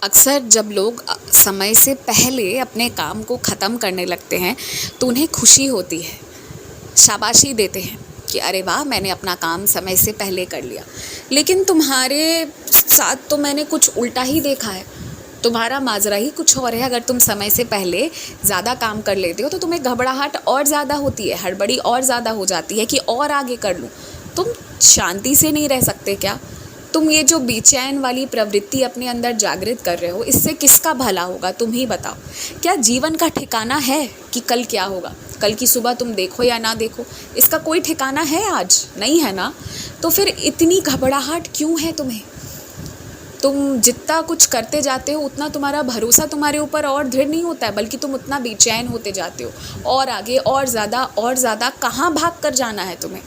अक्सर जब लोग समय से पहले अपने काम को ख़त्म करने लगते हैं तो उन्हें खुशी होती है, शाबाशी देते हैं कि अरे वाह, मैंने अपना काम समय से पहले कर लिया। लेकिन तुम्हारे साथ तो मैंने कुछ उल्टा ही देखा है। तुम्हारा माजरा ही कुछ और है। अगर तुम समय से पहले ज़्यादा काम कर लेते हो तो तुम्हें घबराहट और ज़्यादा होती है, हड़बड़ी और ज़्यादा हो जाती है कि और आगे कर लूँ। तुम शांति से नहीं रह सकते क्या? तुम ये जो बेचैन वाली प्रवृत्ति अपने अंदर जागृत कर रहे हो, इससे किसका भला होगा? तुम ही बताओ। क्या जीवन का ठिकाना है कि कल क्या होगा? कल की सुबह तुम देखो या ना देखो, इसका कोई ठिकाना है? आज नहीं है ना। तो फिर इतनी घबराहट क्यों है तुम्हें? तुम जितना कुछ करते जाते हो उतना तुम्हारा भरोसा तुम्हारे ऊपर और दृढ़ नहीं होता है, बल्कि तुम उतना बेचैन होते जाते हो। और आगे और ज़्यादा कहाँ भाग कर जाना है तुम्हें?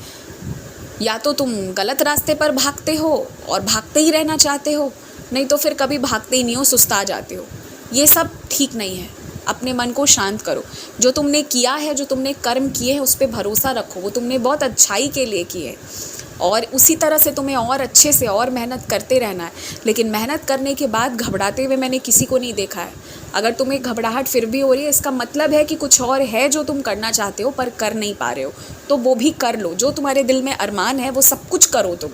या तो तुम गलत रास्ते पर भागते हो और भागते ही रहना चाहते हो, नहीं तो फिर कभी भागते ही नहीं हो, सुस्ता जाते हो। ये सब ठीक नहीं है। अपने मन को शांत करो। जो तुमने किया है, जो तुमने कर्म किए हैं, उस पर भरोसा रखो। वो तुमने बहुत अच्छाई के लिए किए और उसी तरह से तुम्हें और अच्छे से और मेहनत करते रहना है। लेकिन मेहनत करने के बाद घबराते हुए मैंने किसी को नहीं देखा है। अगर तुम्हें घबराहट फिर भी हो रही है, इसका मतलब है कि कुछ और है जो तुम करना चाहते हो पर कर नहीं पा रहे हो। तो वो भी कर लो। जो तुम्हारे दिल में अरमान है वो सब कुछ करो तुम,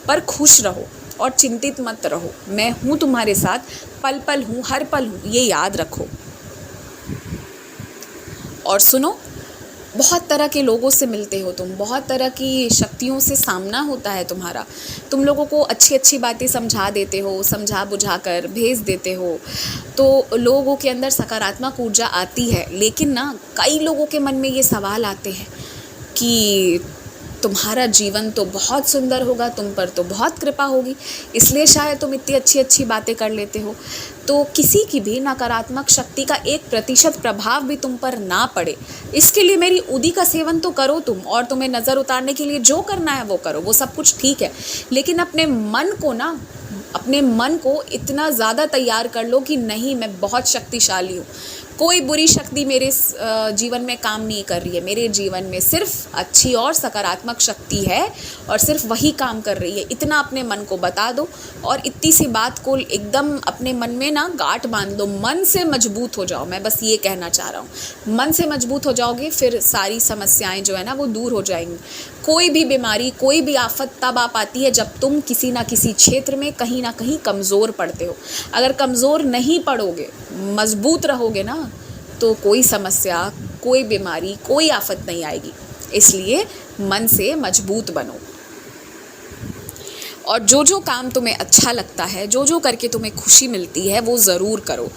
पर खुश रहो और चिंतित मत रहो। मैं हूँ तुम्हारे साथ, पल पल हूँ, हर पल हूँ, ये याद रखो। और सुनो, बहुत तरह के लोगों से मिलते हो तुम, बहुत तरह की शक्तियों से सामना होता है तुम्हारा। तुम लोगों को अच्छी अच्छी बातें समझा देते हो, समझा बुझा कर भेज देते हो, तो लोगों के अंदर सकारात्मक ऊर्जा आती है। लेकिन ना, कई लोगों के मन में ये सवाल आते हैं कि तुम्हारा जीवन तो बहुत सुंदर होगा, तुम पर तो बहुत कृपा होगी, इसलिए शायद तुम इतनी अच्छी अच्छी बातें कर लेते हो। तो किसी की भी नकारात्मक शक्ति का 1% प्रभाव भी तुम पर ना पड़े, इसके लिए मेरी उदी का सेवन तो करो तुम। और तुम्हें नज़र उतारने के लिए जो करना है वो करो, वो सब कुछ ठीक है। लेकिन अपने मन को इतना ज़्यादा तैयार कर लो कि नहीं, मैं बहुत शक्तिशाली हूँ, कोई बुरी शक्ति मेरे जीवन में काम नहीं कर रही है। मेरे जीवन में सिर्फ अच्छी और सकारात्मक शक्ति है और सिर्फ वही काम कर रही है। इतना अपने मन को बता दो और इतनी सी बात को एकदम अपने मन में ना गांठ बांध दो। मन से मजबूत हो जाओ। मैं बस ये कहना चाह रहा हूँ, मन से मजबूत हो जाओगे, फिर सारी समस्याएं जो है ना वो दूर हो जाएंगी। कोई भी बीमारी, कोई भी आफत तब आ पाती है जब तुम किसी ना किसी क्षेत्र में कहीं ना कहीं कमज़ोर पड़ते हो। अगर कमज़ोर नहीं पड़ोगे, मजबूत रहोगे ना, तो कोई समस्या, कोई बीमारी, कोई आफत नहीं आएगी। इसलिए मन से मजबूत बनो और जो जो काम तुम्हें अच्छा लगता है, जो जो करके तुम्हें खुशी मिलती है, वो ज़रूर करो।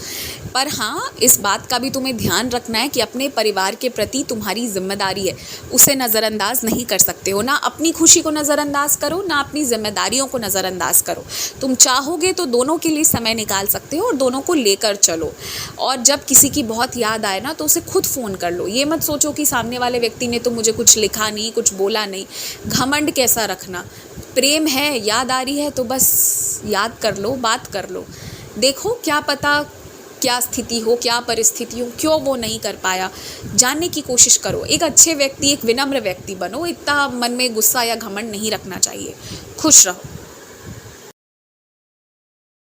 पर हाँ, इस बात का भी तुम्हें ध्यान रखना है कि अपने परिवार के प्रति तुम्हारी जिम्मेदारी है, उसे नज़रअंदाज नहीं कर सकते हो। ना अपनी खुशी को नज़रअंदाज करो, ना अपनी जिम्मेदारियों को नज़रअंदाज करो। तुम चाहोगे तो दोनों के लिए समय निकाल सकते हो और दोनों को लेकर चलो। और जब किसी की बहुत याद आए ना, तो उसे खुद फ़ोन कर लो। ये मत सोचो कि सामने वाले व्यक्ति ने तो मुझे कुछ लिखा नहीं, कुछ बोला नहीं। घमंड कैसा रखना। प्रेम है, याद आ रही है तो बस याद कर लो, बात कर लो। देखो, क्या पता क्या स्थिति हो, क्या परिस्थिति हो, क्यों वो नहीं कर पाया, जानने की कोशिश करो। एक अच्छे व्यक्ति, एक विनम्र व्यक्ति बनो। इतना मन में गुस्सा या घमंड नहीं रखना चाहिए। खुश रहो।